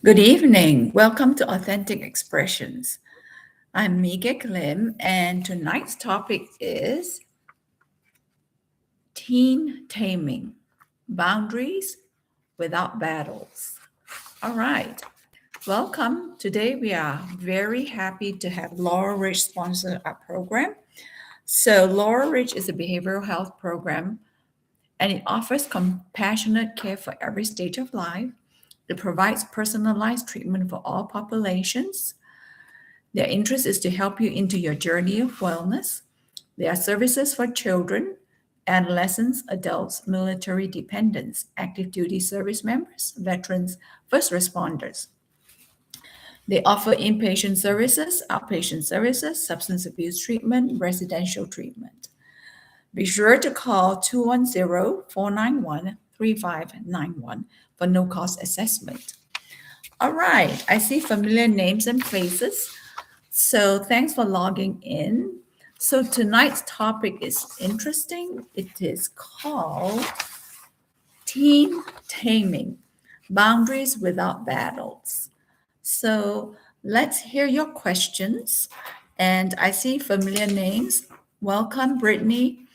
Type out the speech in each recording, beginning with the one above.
Good evening. Welcome to Authentic Expressions. I'm Mika Klim, and tonight's topic is teen taming boundaries without battles. All right. Welcome. Today we are very happy to have Laura Rich sponsor our program. So, Laura Rich is a behavioral health program and it offers compassionate care for every stage of life. It provides personalized treatment for all populations. Their interest is to help you into your journey of wellness. There are services for children, adolescents, adults, military dependents, active duty service members, veterans, first responders. They offer inpatient services, outpatient services, substance abuse treatment, residential treatment. Be sure to call 210-491-3591 for no cost assessment. All right, I see familiar names and faces. So thanks for logging in. So tonight's topic is interesting. It is called Teen Taming Boundaries Without Battles. So let's hear your questions. And I see familiar names. Welcome, Brittany,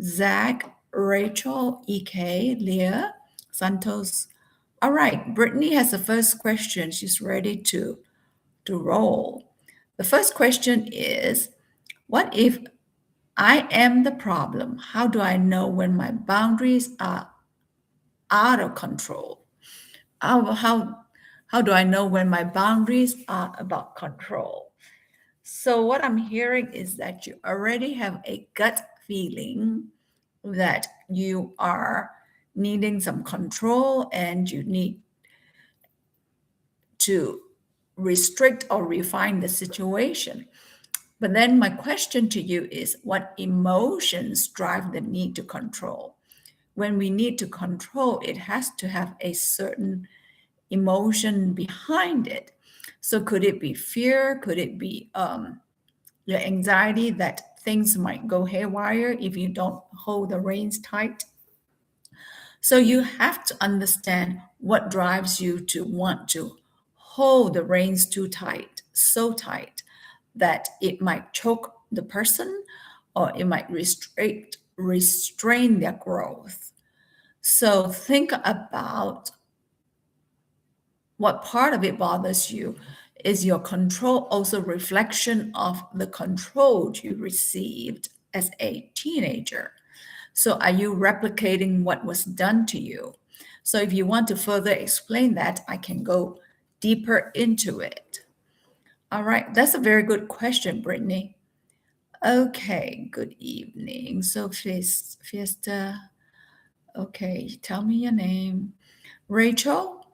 Zach, Rachel, EK, Leah, Santos. All right, Brittany has the first question. She's ready to roll. The first question is, what if I am the problem? How do I know when my boundaries are out of control? How do I know when my boundaries are about control? So, what I'm hearing is that you already have a gut feeling that you are needing some control and you need to restrict or refine the situation. But then my question to you is, what emotions drive the need to control? When we need to control, it has to have a certain emotion behind it. So could it be fear? Could it be your anxiety that things might go haywire if you don't hold the reins tight? So you have to understand what drives you to want to hold the reins too tight, so tight that it might choke the person or it might restrain their growth. So think about what part of it bothers you. Is your control also reflection of the control you received as a teenager? So are you replicating what was done to you? So if you want to further explain that, I can go deeper into it. All right, that's a very good question, Brittany. Okay, good evening. So Fiesta, okay, tell me your name. Rachel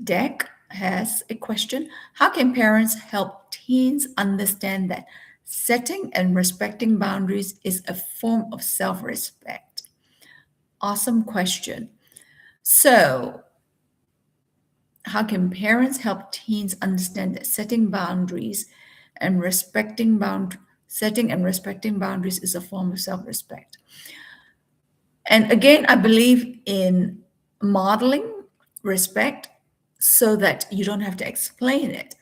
Deck has a question. How can parents help teens understand that setting and respecting boundaries is a form of self-respect? Awesome question. So, how can parents help teens understand that setting and respecting boundaries is a form of self-respect? And again, I believe in modeling respect so that you don't have to explain it.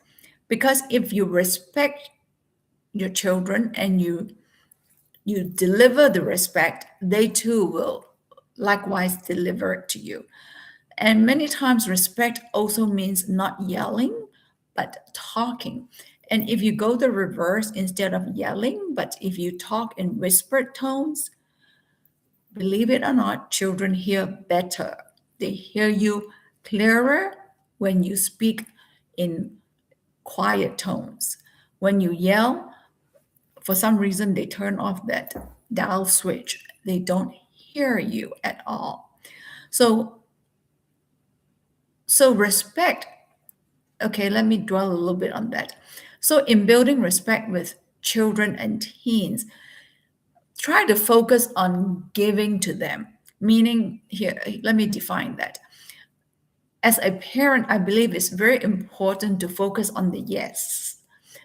Because if you respect your children and you deliver the respect, they too will likewise deliver it to you. And many times, respect also means not yelling, but talking. And if you go the reverse, instead of yelling, but if you talk in whispered tones, believe it or not, children hear better. They hear you clearer when you speak in quiet tones. When you yell, for some reason, they turn off that dial switch. They don't hear you at all. So, so respect. Okay, let me dwell a little bit on that. So, in building respect with children and teens, try to focus on giving to them. Meaning, here, let me define that. As a parent, I believe it's very important to focus on the yes,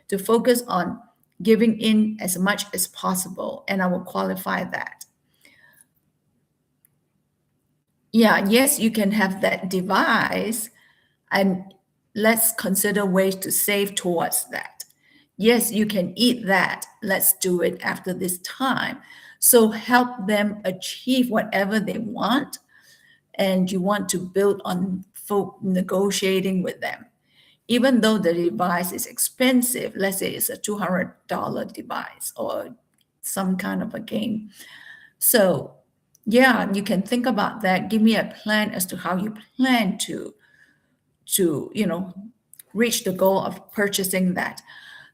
to focus on giving in as much as possible. And I will qualify that. Yeah, yes, you can have that device and let's consider ways to save towards that. Yes, you can eat that. Let's do it after this time. So help them achieve whatever they want, and you want to build on negotiating with them. Even though the device is expensive, let's say it's a $200 device or some kind of a game. So, yeah, you can think about that. Give me a plan as to how you plan to reach the goal of purchasing that.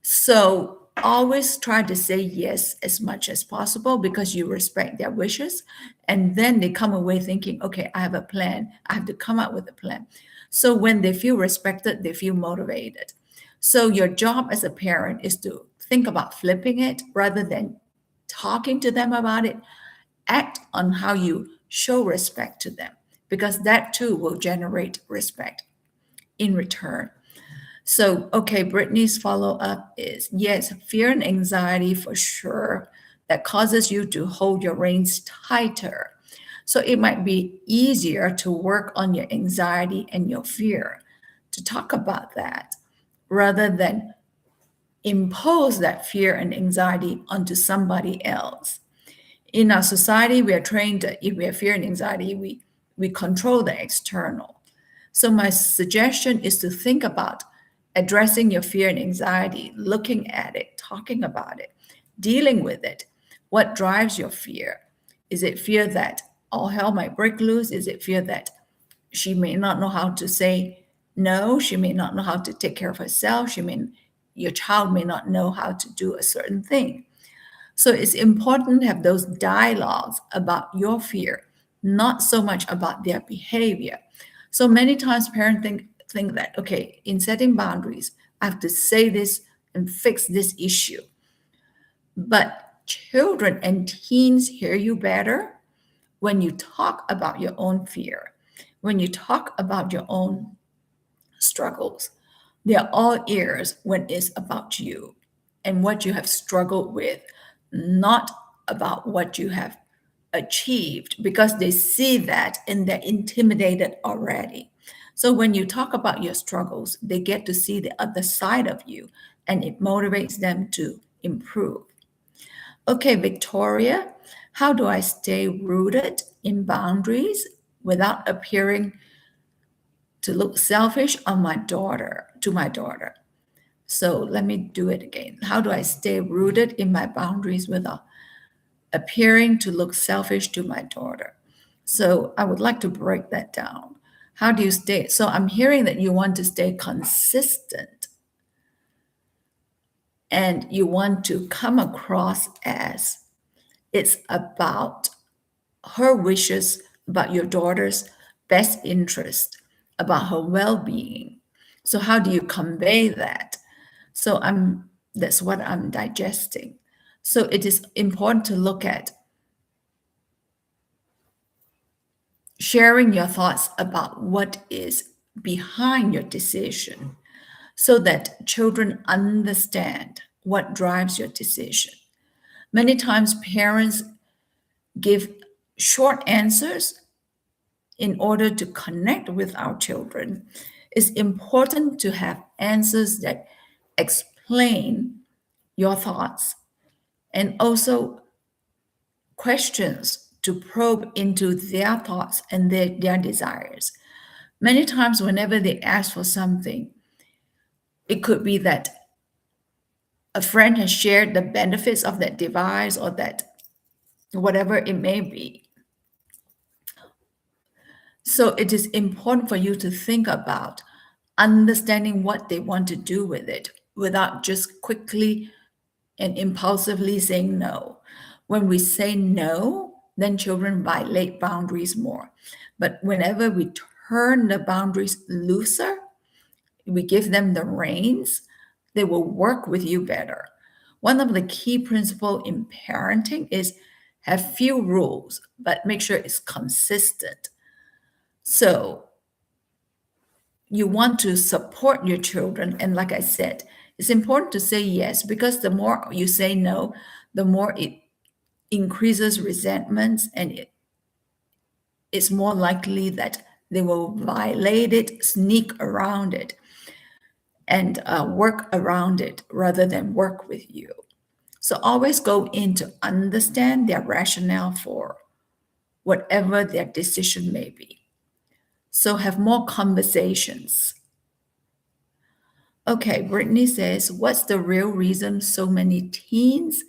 So always try to say yes as much as possible because you respect their wishes. And then they come away thinking, okay, I have a plan. I have to come up with a plan. So when they feel respected, they feel motivated. So your job as a parent is to think about flipping it rather than talking to them about it. Act on how you show respect to them because that too will generate respect in return. So, okay, Brittany's follow up is yes, fear and anxiety for sure that causes you to hold your reins tighter. So, it might be easier to work on your anxiety and your fear, to talk about that rather than impose that fear and anxiety onto somebody else. In our society, we are trained that if we have fear and anxiety, we control the external. So, my suggestion is to think about addressing your fear and anxiety, looking at it, talking about it, dealing with it. What drives your fear? Is it fear that all hell might break loose? Is it fear that she may not know how to say no? She may not know how to take care of herself. Your child may not know how to do a certain thing. So it's important to have those dialogues about your fear, not so much about their behavior. So many times parents think that, okay, in setting boundaries, I have to say this and fix this issue. But children and teens hear you better when you talk about your own fear, when you talk about your own struggles. They're all ears when it's about you and what you have struggled with, not about what you have achieved, because they see that and they're intimidated already. So when you talk about your struggles, they get to see the other side of you and it motivates them to improve. Okay, Victoria, how do I stay rooted in boundaries without appearing to look selfish on my daughter? So let me do it again. How do I stay rooted in my boundaries without appearing to look selfish to my daughter? So I would like to break that down. How do you stay? So I'm hearing that you want to stay consistent and you want to come across as it's about her wishes, about your daughter's best interest, about her well-being. So how do you convey that? So that's what I'm digesting. So it is important to look at sharing your thoughts about what is behind your decision so that children understand what drives your decision. Many times parents give short answers in order to connect with our children. It's important to have answers that explain your thoughts and also questions to probe into their thoughts and their desires. Many times, whenever they ask for something, it could be that a friend has shared the benefits of that device or that whatever it may be. So it is important for you to think about understanding what they want to do with it without just quickly and impulsively saying no. When we say no, then children violate boundaries more. But whenever we turn the boundaries looser, we give them the reins, they will work with you better. One of the key principles in parenting is have few rules, but make sure it's consistent. So you want to support your children. And like I said, it's important to say yes because the more you say no, the more it increases resentments and it's more likely that they will violate it, sneak around it. and work around it rather than work with you. So always go in to understand their rationale for whatever their decision may be. So have more conversations. Okay, Brittany says, what's the real reason so many teens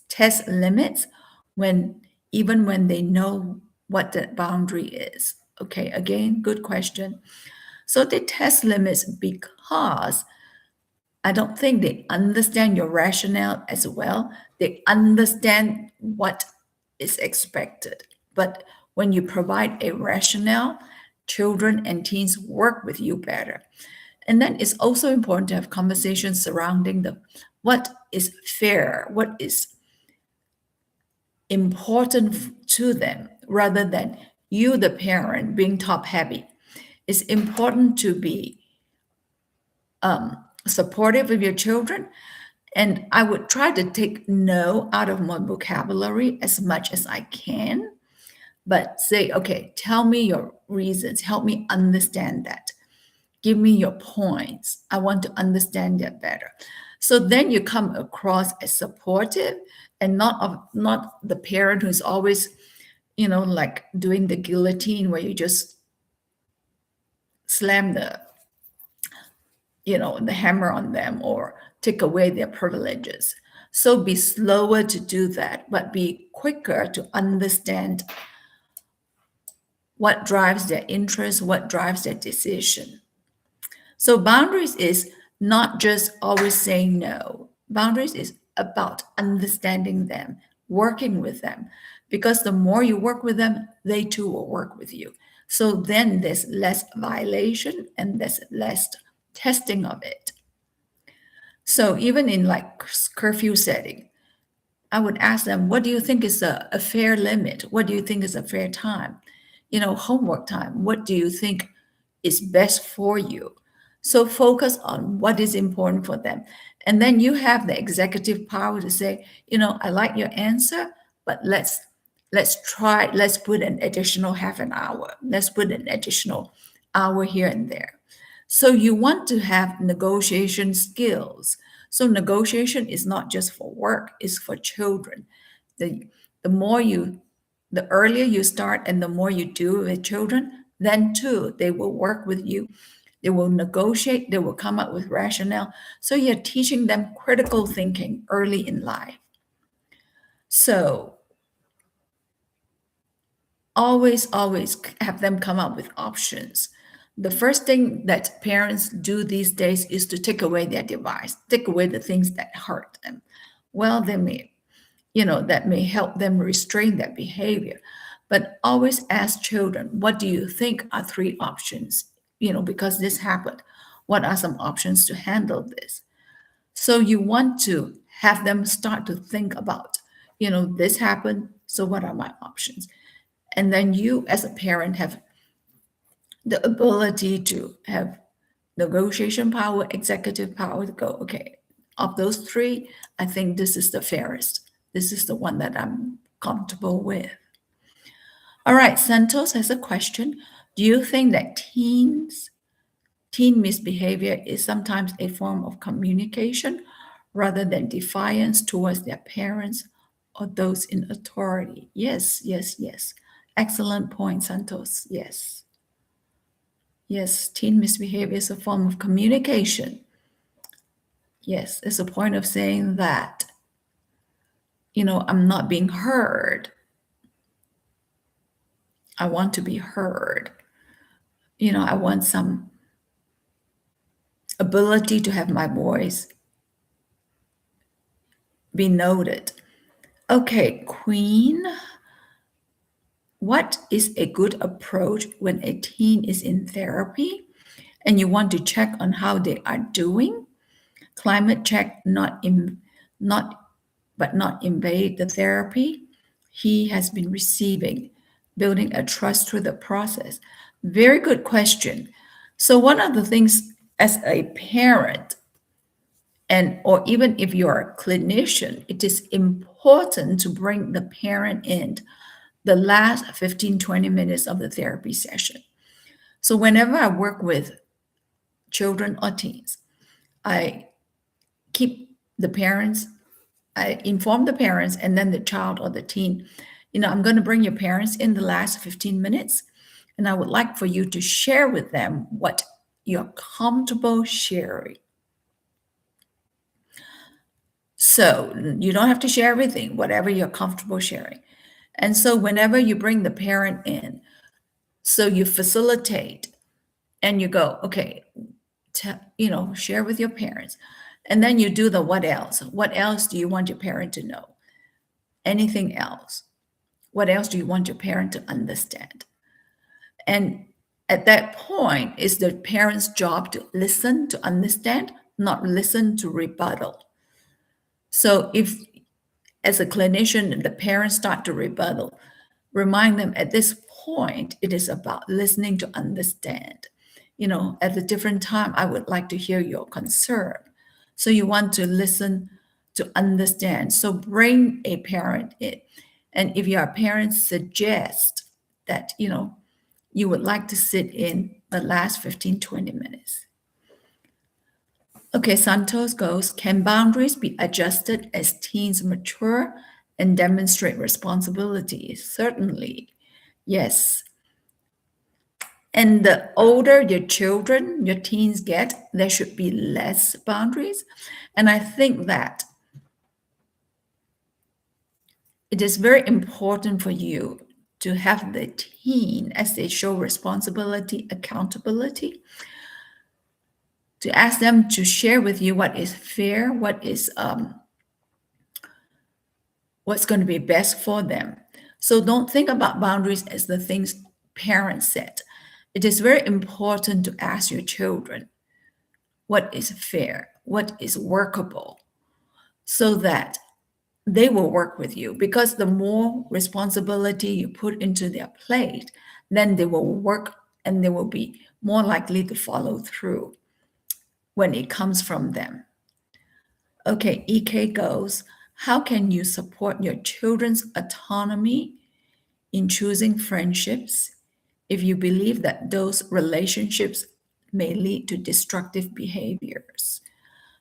test limits when even when they know what the boundary is? Okay, again, good question. So they test limits because I don't think they understand your rationale as well. They understand what is expected. But when you provide a rationale, children and teens work with you better. And then it's also important to have conversations surrounding the what is fair, what is important to them, rather than you, the parent, being top heavy. It's important to be supportive of your children. And I would try to take no out of my vocabulary as much as I can, but say, okay, tell me your reasons, help me understand that. Give me your points. I want to understand that better. So then you come across as supportive and not the parent who's always, like doing the guillotine where you just slam the hammer on them or take away their privileges. So be slower to do that, but be quicker to understand what drives their interest, what drives their decision. So boundaries is not just always saying no. Boundaries is about understanding them, working with them, because the more you work with them, they too will work with you. So then there's less violation and there's less testing of it. So even in like curfew setting, I would ask them, what do you think is a fair limit? What do you think is a fair time? Homework time, what do you think is best for you? So focus on what is important for them. And then you have the executive power to say, I like your answer, but let's put an additional half an hour. Let's put an additional hour here and there. So you want to have negotiation skills. So negotiation is not just for work, it's for children. The the more you the earlier you start and the more you do with children, then too they will work with you. They will negotiate, they will come up with rationale. So you're teaching them critical thinking early in life. So always have them come up with options. The first thing that parents do these days is to take away their device, take away the things that hurt them. Well, that may help them restrain their behavior. But always ask children, what do you think are three options? Because this happened, what are some options to handle this? So you want to have them start to think about, this happened, so what are my options? And then you, as a parent, have the ability to have negotiation power, executive power to go, okay, of those three, I think this is the fairest. This is the one that I'm comfortable with. All right, Santos has a question. Do you think that teen misbehavior is sometimes a form of communication rather than defiance towards their parents or those in authority? Yes, yes, yes. Excellent point, Santos. Yes. Yes, teen misbehavior is a form of communication. Yes, it's a point of saying that, I'm not being heard. I want to be heard. I want some ability to have my voice be noted. Okay, Queen, what is a good approach when a teen is in therapy and you want to check on how they are doing? Climate check, not but not invade the therapy he has been receiving, building a trust through the process. Very good question. So one of the things as a parent, and or even if you're a clinician, it is important to bring the parent in the last 15, 20 minutes of the therapy session. So whenever I work with children or teens, I keep the parents, I inform the parents and then the child or the teen, I'm going to bring your parents in the last 15 minutes, and I would like for you to share with them what you're comfortable sharing. So you don't have to share everything, whatever you're comfortable sharing. And so whenever you bring the parent in, so you facilitate and you go, okay, share with your parents. And then you do the what else? What else do you want your parent to know? Anything else? What else do you want your parent to understand? And at that point, it's the parent's job to listen, to understand, not listen to rebuttal. So if, as a clinician, the parents start to rebuttal, remind them at this point, it is about listening to understand. At a different time, I would like to hear your concern. So you want to listen to understand. So bring a parent in. And if your parents suggest that, you would like to sit in the last 15, 20 minutes. Okay, Santos goes, can boundaries be adjusted as teens mature and demonstrate responsibility? Certainly, yes. And the older your children, your teens get, there should be less boundaries. And I think that it is very important for you to have the teen, as they show responsibility, accountability, to ask them to share with you what is fair, what's going to be best for them. So don't think about boundaries as the things parents set. It is very important to ask your children what is fair, what is workable, so that they will work with you. Because the more responsibility you put into their plate, then they will work and they will be more likely to follow through when it comes from them. Okay, EK goes, how can you support your children's autonomy in choosing friendships if you believe that those relationships may lead to destructive behaviors?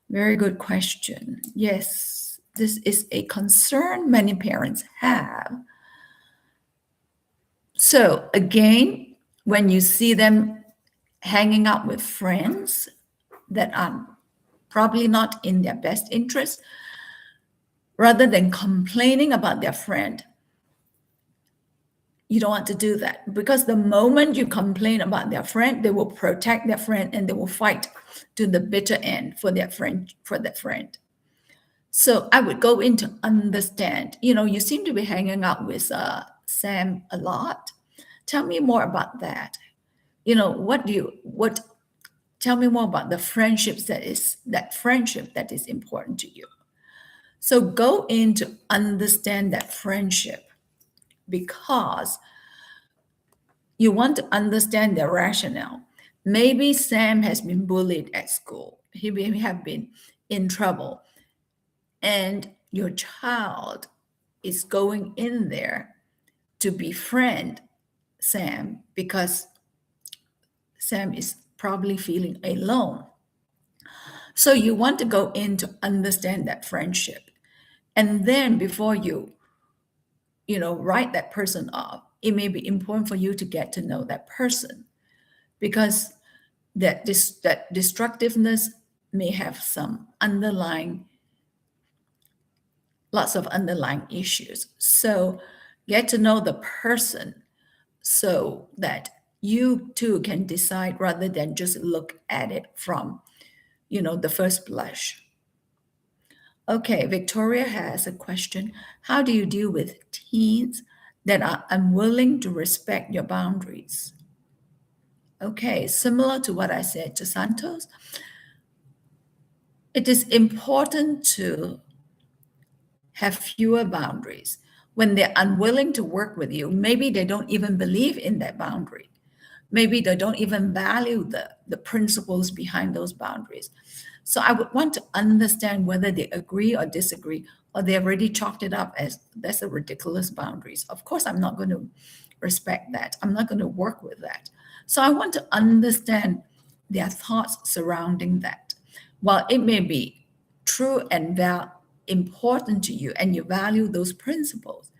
Very good question. Yes, this is a concern many parents have. So, again, when you see them hanging out with friends that are probably not in their best interest, rather than complaining about their friend, you don't want to do that, because the moment you complain about their friend, they will protect their friend and they will fight to the bitter end for their friend. So I would go in to understand. You seem to be hanging out with Sam a lot. Tell me more about that. What tell me more about the friendship that is important to you. So go in to understand that friendship, because you want to understand their rationale. Maybe Sam has been bullied at school. He may have been in trouble. And your child is going in there to befriend Sam because Sam is probably feeling alone. So you want to go in to understand that friendship. And then before write that person off, it may be important for you to get to know that person, because that destructiveness may have lots of underlying issues. So get to know the person so that you too can decide, rather than just look at it from the first blush. Okay, Victoria has a question. How do you deal with teens that are unwilling to respect your boundaries? Okay, similar to what I said to Santos, it is important to have fewer boundaries. When they're unwilling to work with you, maybe they don't even believe in that boundary. Maybe they don't even value the principles behind those boundaries. So I would want to understand whether they agree or disagree, or they already chalked it up as that's a ridiculous boundaries. Of course, I'm not going to respect that. I'm not going to work with that. So I want to understand their thoughts surrounding that. while it may be true and important to you and you value those principles,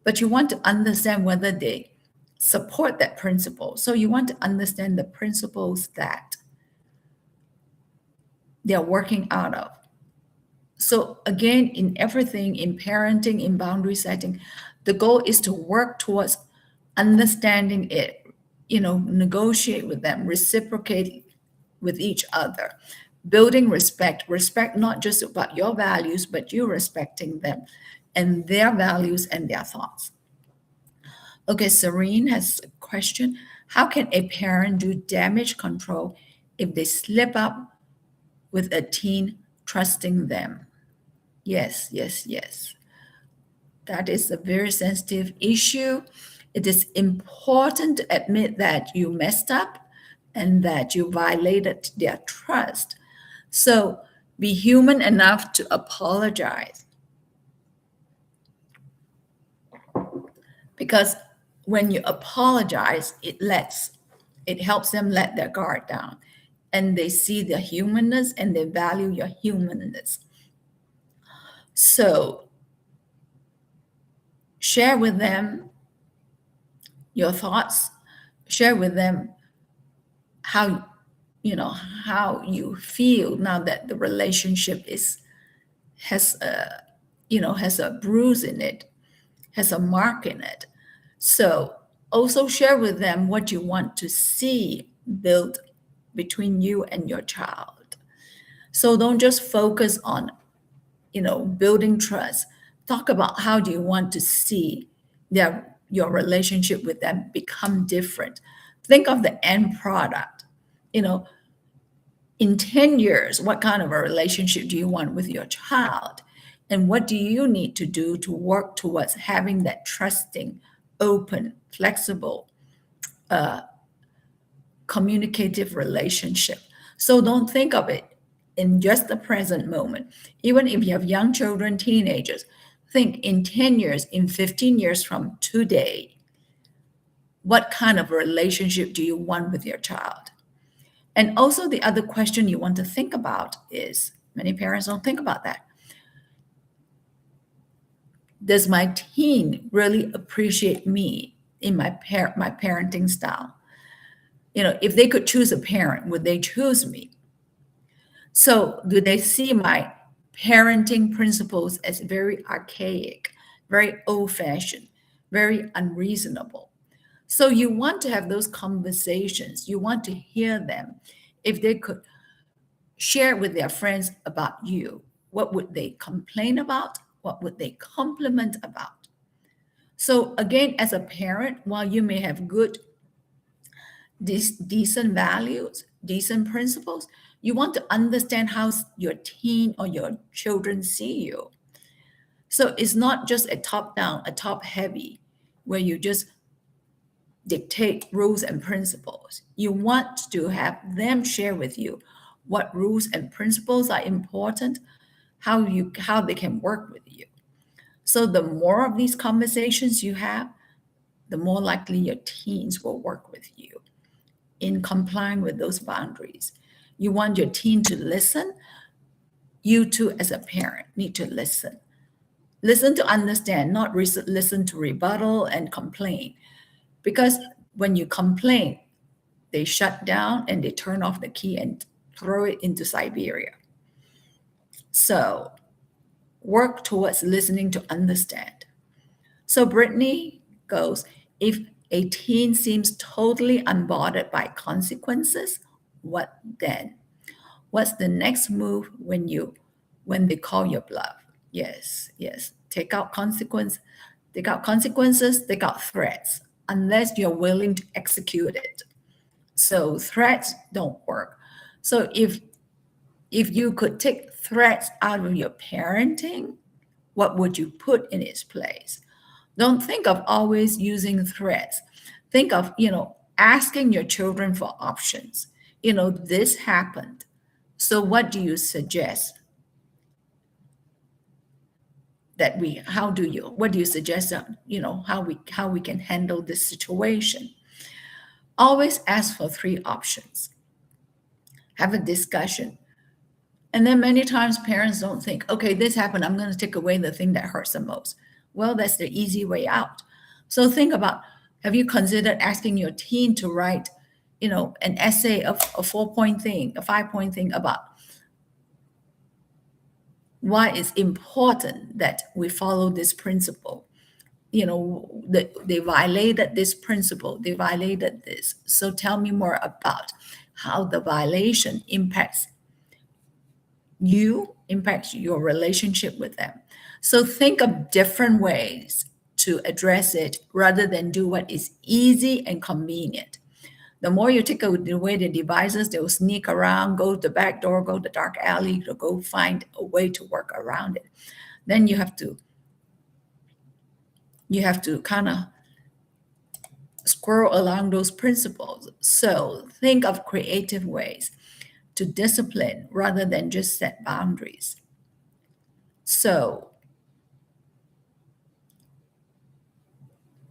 but you want to understand whether they support that principle. So you want to understand the principles that they're working out of. So again, in everything, in parenting, in boundary setting, the goal is to work towards understanding it, negotiate with them, reciprocate with each other, building respect not just about your values, but you respecting them and their values and their thoughts. Okay, Serene has a question. How can a parent do damage control if they slip up with a teen trusting them? Yes, yes, yes. That is a very sensitive issue. It is important to admit that you messed up and that you violated their trust. So be human enough to apologize. Because when you apologize, it helps them let their guard down. And they see the humanness and they value your humanness. So share with them your thoughts, share with them how how you feel now that the relationship has a has a bruise in it, has a mark in it. So also share with them what you want to see built between you and your child. So don't just focus on building trust. Talk about how do you want to see your relationship with them become different. Think of the end product. you know in 10 years, what kind of a relationship do you want with your child? And what do you need to do to work towards having that trusting, open, flexible, communicative relationship? So don't think of it in just the present moment. Even if you have young children, teenagers, think in 10 years, in 15 years from today, what kind of a relationship do you want with your child? And also, the other question you want to think about is many parents don't think about that. Does my teen really appreciate me in my parenting style? If they could choose a parent, would they choose me? So, do they see my parenting principles as very archaic, very old fashioned, very unreasonable? So, you want to have those conversations. You want to hear them. If they could share with their friends about you, what would they complain about? What would they compliment about? So, again, as a parent, while you may have good, decent values, decent principles, you want to understand how your teen or your children see you. So, it's not just a top down, a top heavy, where you just dictate rules and principles. You want to have them share with you what rules and principles are important, how they can work with you. So the more of these conversations you have, the more likely your teens will work with you in complying with those boundaries. You want your teen to listen. You too, as a parent, need to listen. Listen to understand, not listen to rebuttal and complain. Because when you complain, they shut down and they turn off the key and throw it into Siberia. So work towards listening to understand. So Brittany goes, if a teen seems totally unbothered by consequences, what then? What's the next move when they call your bluff? Yes, yes. Take out consequences, take out threats, unless you're willing to execute it. So threats don't work. So if you could take threats out of your parenting, what would you put in its place? Don't think of always using threats. Think of, asking your children for options. This happened. So what do you suggest that, how we can handle this situation? Always ask for three options. Have a discussion. And then many times parents don't think, okay, this happened, I'm going to take away the thing that hurts the most. Well, that's the easy way out. So think about, have you considered asking your teen to write, an essay of a 4 point thing, a 5 point thing about why it's important that we follow this principle? They violated this principle, they violated this. So tell me more about how the violation impacts your relationship with them. So think of different ways to address it rather than do what is easy and convenient. The more you take away the devices, they'll sneak around, go to the back door, go to the dark alley, to go find a way to work around it. Then you have to kind of squirrel along those principles. So think of creative ways to discipline rather than just set boundaries. So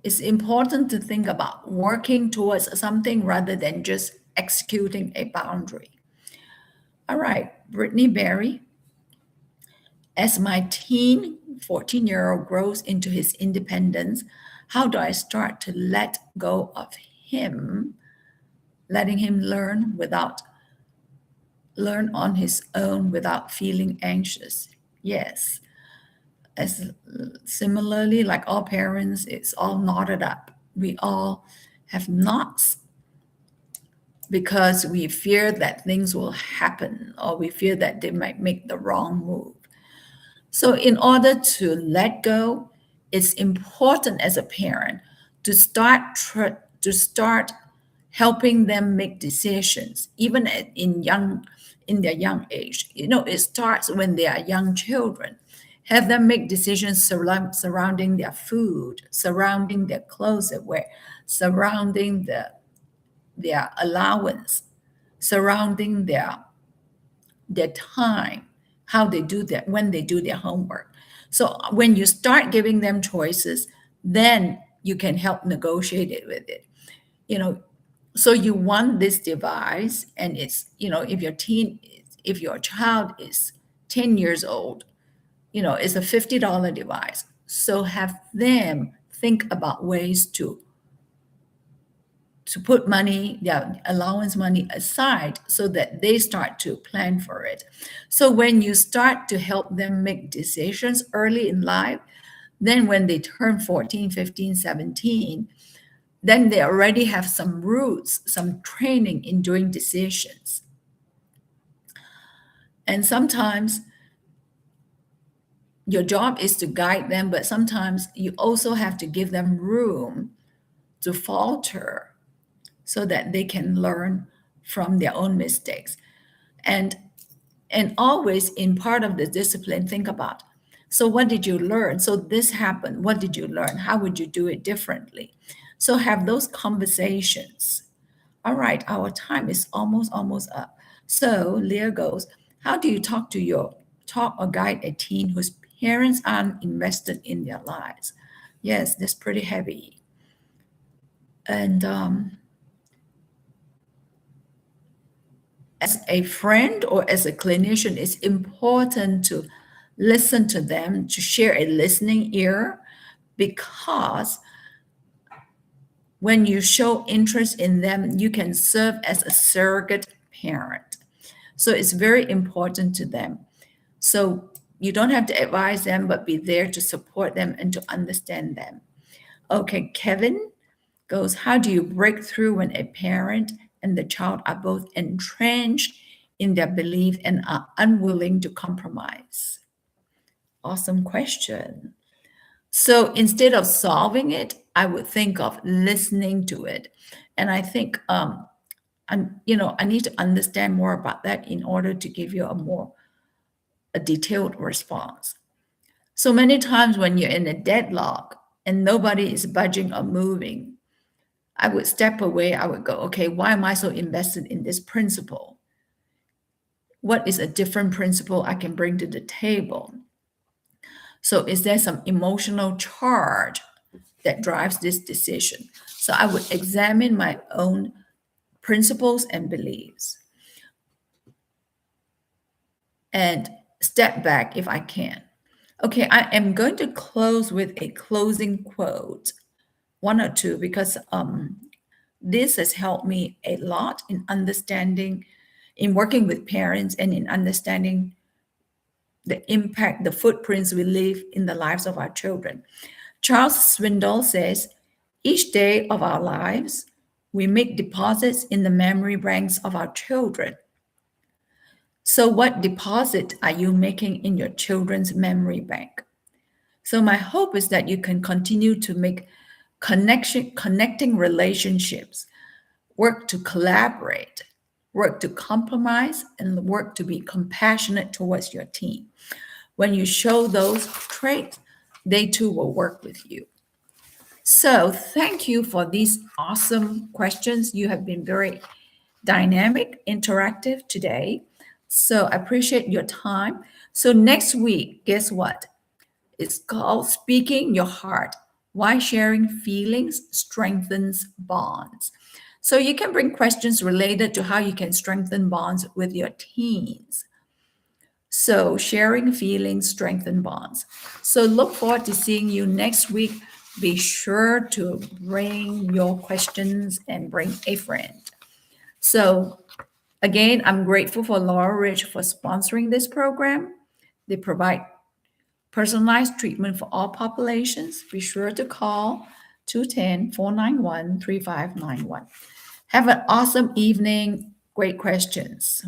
it's important to think about working towards something rather than just executing a boundary. All right, Brittany Berry. As my teen 14-year-old grows into his independence, how do I start to let go of him, letting him learn on his own without feeling anxious? Yes. As similarly, like all parents, it's all knotted up. We all have knots because we fear that things will happen or we fear that they might make the wrong move. So, in order to let go, it's important as a parent to start helping them make decisions, even in their young age. It starts when they are young children. Have them make decisions surrounding their food, surrounding their clothes they wear, surrounding their allowance, surrounding their time, how they do that, when they do their homework. So when you start giving them choices, then you can help negotiate it with it. You know, so you want this device, and if your child is 10 years old, it's a $50 device. So have them think about ways to put money, their allowance money aside so that they start to plan for it. So when you start to help them make decisions early in life, then when they turn 14, 15, 17, then they already have some roots, some training in doing decisions. And sometimes your job is to guide them, but sometimes you also have to give them room to falter so that they can learn from their own mistakes. And always in part of the discipline, think about, so what did you learn? So this happened. What did you learn? How would you do it differently? So have those conversations. All right, our time is almost up. So Leah goes, how do you talk or guide a teen whose parents aren't invested in their lives? Yes, that's pretty heavy. And as a friend or as a clinician, it's important to listen to them, to share a listening ear, because when you show interest in them, you can serve as a surrogate parent. So it's very important to them. So you don't have to advise them, but be there to support them and to understand them. Okay, Kevin goes, how do you break through when a parent and the child are both entrenched in their belief and are unwilling to compromise? Awesome question. So instead of solving it, I would think of listening to it. And I think I need to understand more about that in order to give you a detailed response. So many times when you're in a deadlock and nobody is budging or moving, I would step away. I would go, okay, why am I so invested in this principle? What is a different principle I can bring to the table? So is there some emotional charge that drives this decision? So I would examine my own principles and beliefs. and step back if I can. Okay, I am going to close with a closing quote, one or two, because this has helped me a lot in understanding, in working with parents, and in understanding the impact, the footprints we leave in the lives of our children. Charles Swindoll says, each day of our lives, we make deposits in the memory banks of our children. So, what deposit are you making in your children's memory bank? So, my hope is that you can continue to make connecting relationships, work to collaborate, work to compromise, and work to be compassionate towards your team. When you show those traits, they too will work with you. So, thank you for these awesome questions. You have been very dynamic, interactive today. So, I appreciate your time. So, next week, guess what? It's called Speaking Your Heart, Why Sharing Feelings Strengthens Bonds. So, you can bring questions related to how you can strengthen bonds with your teens. So, sharing feelings strengthen bonds. So, look forward to seeing you next week. Be sure to bring your questions and bring a friend. So, again, I'm grateful for Laura Rich for sponsoring this program. They provide personalized treatment for all populations. Be sure to call 210-491-3591. Have an awesome evening. Great questions.